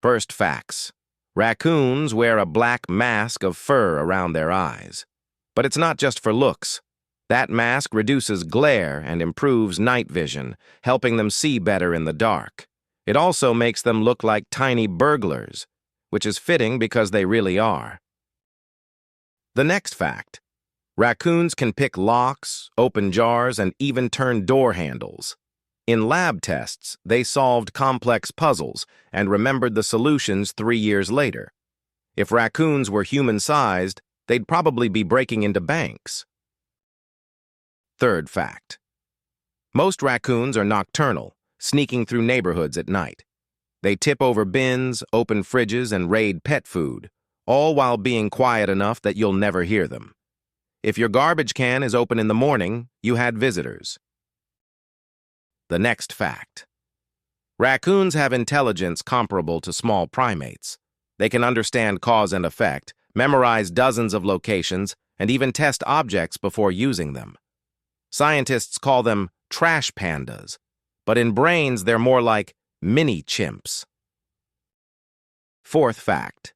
First facts. Raccoons wear a black mask of fur around their eyes. But it's not just for looks. That mask reduces glare and improves night vision, helping them see better in the dark. It also makes them look like tiny burglars, which is fitting because they really are. The next fact. Raccoons can pick locks, open jars, and even turn door handles. In lab tests, they solved complex puzzles and remembered the solutions 3 years later. If raccoons were human-sized, they'd probably be breaking into banks. Third fact. Most raccoons are nocturnal, sneaking through neighborhoods at night. They tip over bins, open fridges, and raid pet food, all while being quiet enough that you'll never hear them. If your garbage can is open in the morning, you had visitors. The next fact. Raccoons have intelligence comparable to small primates. They can understand cause and effect, memorize dozens of locations, and even test objects before using them. Scientists call them trash pandas, but in brains they're more like mini chimps. Fourth fact.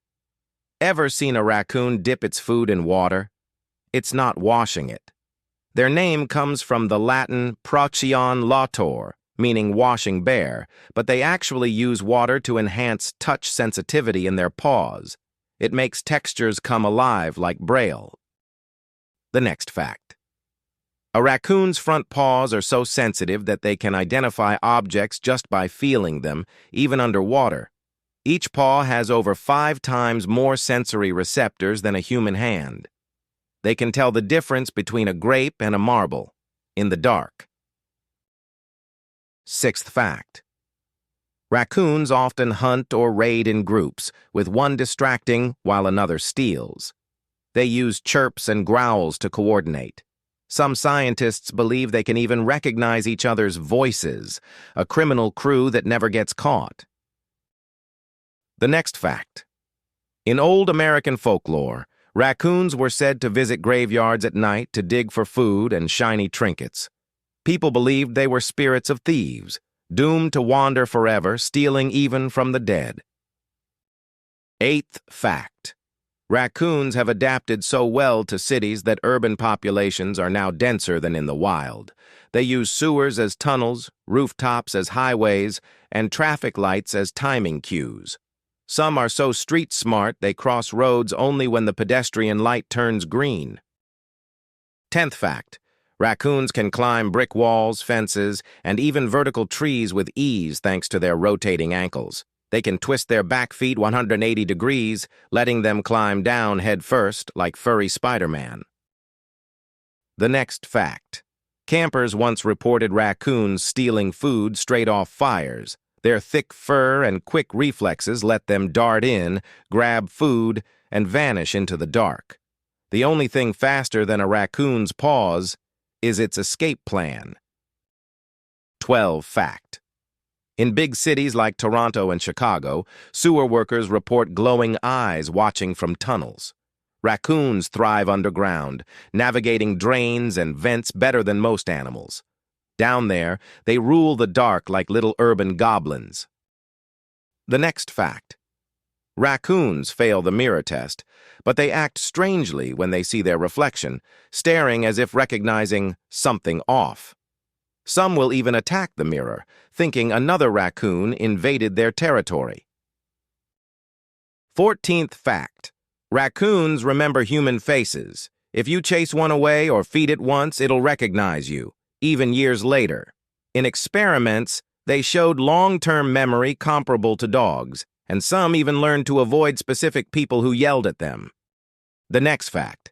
Ever seen a raccoon dip its food in water? It's not washing it. Their name comes from the Latin procyon lautor, meaning washing bare, but they actually use water to enhance touch sensitivity in their paws. It makes textures come alive like Braille. The next fact. A raccoon's front paws are so sensitive that they can identify objects just by feeling them, even underwater. Each paw has over 5 times more sensory receptors than a human hand. They can tell the difference between a grape and a marble, in the dark. Sixth fact. Raccoons often hunt or raid in groups, with one distracting while another steals. They use chirps and growls to coordinate. Some scientists believe they can even recognize each other's voices, a criminal crew that never gets caught. The next fact. In old American folklore, raccoons were said to visit graveyards at night to dig for food and shiny trinkets. People believed they were spirits of thieves, doomed to wander forever, stealing even from the dead. Eighth fact. Raccoons have adapted so well to cities that urban populations are now denser than in the wild. They use sewers as tunnels, rooftops as highways, and traffic lights as timing cues. Some are so street smart they cross roads only when the pedestrian light turns green. 10th fact. Raccoons can climb brick walls, fences, and even vertical trees with ease thanks to their rotating ankles. They can twist their back feet 180 degrees, letting them climb down head first like furry Spider-Man. The next fact. Campers once reported raccoons stealing food straight off fires. Their thick fur and quick reflexes let them dart in, grab food, and vanish into the dark. The only thing faster than a raccoon's paws is its escape plan. 12 fact. In big cities like Toronto and Chicago, sewer workers report glowing eyes watching from tunnels. Raccoons thrive underground, navigating drains and vents better than most animals. Down there, they rule the dark like little urban goblins. The next fact. Raccoons fail the mirror test, but they act strangely when they see their reflection, staring as if recognizing something off. Some will even attack the mirror, thinking another raccoon invaded their territory. 14th fact. Raccoons remember human faces. If you chase one away or feed it once, it'll recognize you, even years later. In experiments, they showed long-term memory comparable to dogs, and some even learned to avoid specific people who yelled at them. The next fact.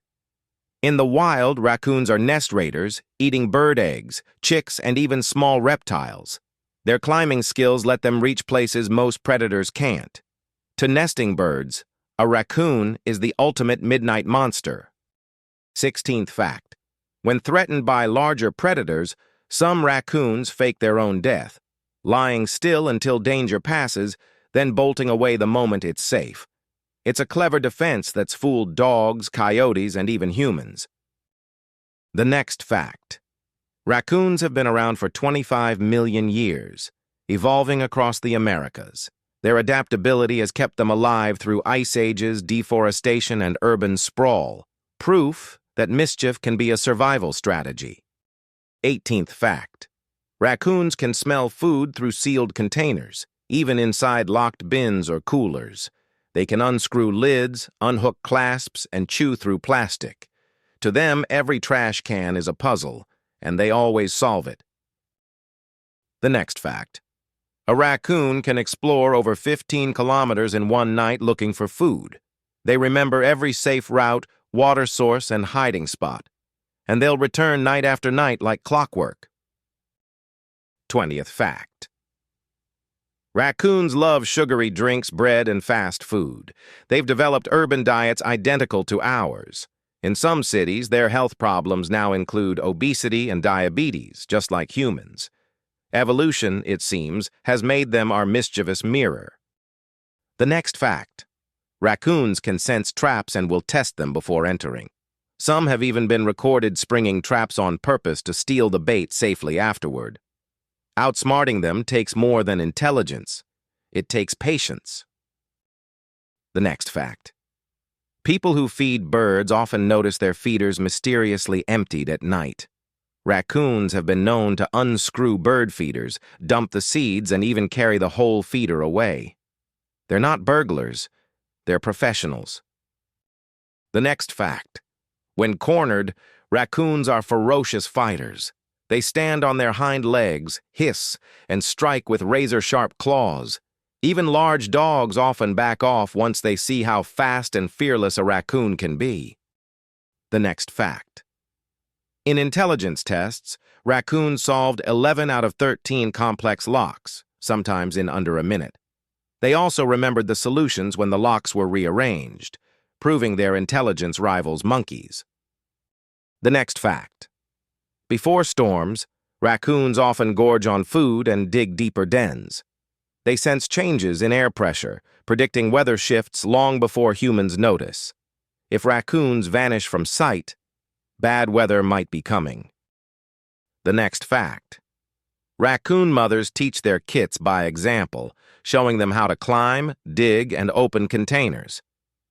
In the wild, raccoons are nest raiders, eating bird eggs, chicks, and even small reptiles. Their climbing skills let them reach places most predators can't. To nesting birds, a raccoon is the ultimate midnight monster. 16th fact. When threatened by larger predators, some raccoons fake their own death, lying still until danger passes, then bolting away the moment it's safe. It's a clever defense that's fooled dogs, coyotes, and even humans. The next fact. Raccoons have been around for 25 million years, evolving across the Americas. Their adaptability has kept them alive through ice ages, deforestation, and urban sprawl, proof that mischief can be a survival strategy. 18th fact. Raccoons can smell food through sealed containers, even inside locked bins or coolers. They can unscrew lids, unhook clasps, and chew through plastic. To them, every trash can is a puzzle, and they always solve it. The next fact. A raccoon can explore over 15 kilometers in one night looking for food. They remember every safe route, water source, and hiding spot, and they'll return night after night like clockwork. 20th fact. Raccoons love sugary drinks, bread, and fast food. They've developed urban diets identical to ours. In some cities, their health problems now include obesity and diabetes, just like humans. Evolution, it seems, has made them our mischievous mirror. The next fact. Raccoons can sense traps and will test them before entering. Some have even been recorded springing traps on purpose to steal the bait safely afterward. Outsmarting them takes more than intelligence. It takes patience. The next fact. People who feed birds often notice their feeders mysteriously emptied at night. Raccoons have been known to unscrew bird feeders, dump the seeds, and even carry the whole feeder away. They're not burglars. They're professionals. The next fact. When cornered, raccoons are ferocious fighters. They stand on their hind legs, hiss, and strike with razor-sharp claws. Even large dogs often back off once they see how fast and fearless a raccoon can be. The next fact. In intelligence tests, raccoons solved 11 out of 13 complex locks, sometimes in under a minute. They also remembered the solutions when the locks were rearranged, proving their intelligence rivals monkeys. The next fact. Before storms, raccoons often gorge on food and dig deeper dens. They sense changes in air pressure, predicting weather shifts long before humans notice. If raccoons vanish from sight, bad weather might be coming. The next fact. Raccoon mothers teach their kits by example, showing them how to climb, dig, and open containers.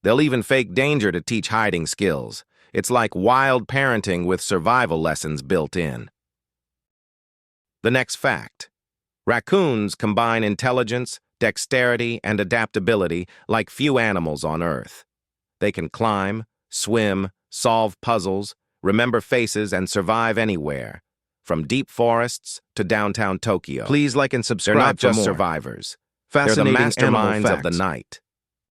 They'll even fake danger to teach hiding skills. It's like wild parenting with survival lessons built in. The next fact. Raccoons combine intelligence, dexterity, and adaptability like few animals on Earth. They can climb, swim, solve puzzles, remember faces, and survive anywhere, from deep forests to downtown Tokyo. Please like and subscribe. They're not just survivors. They're the masterminds of the night.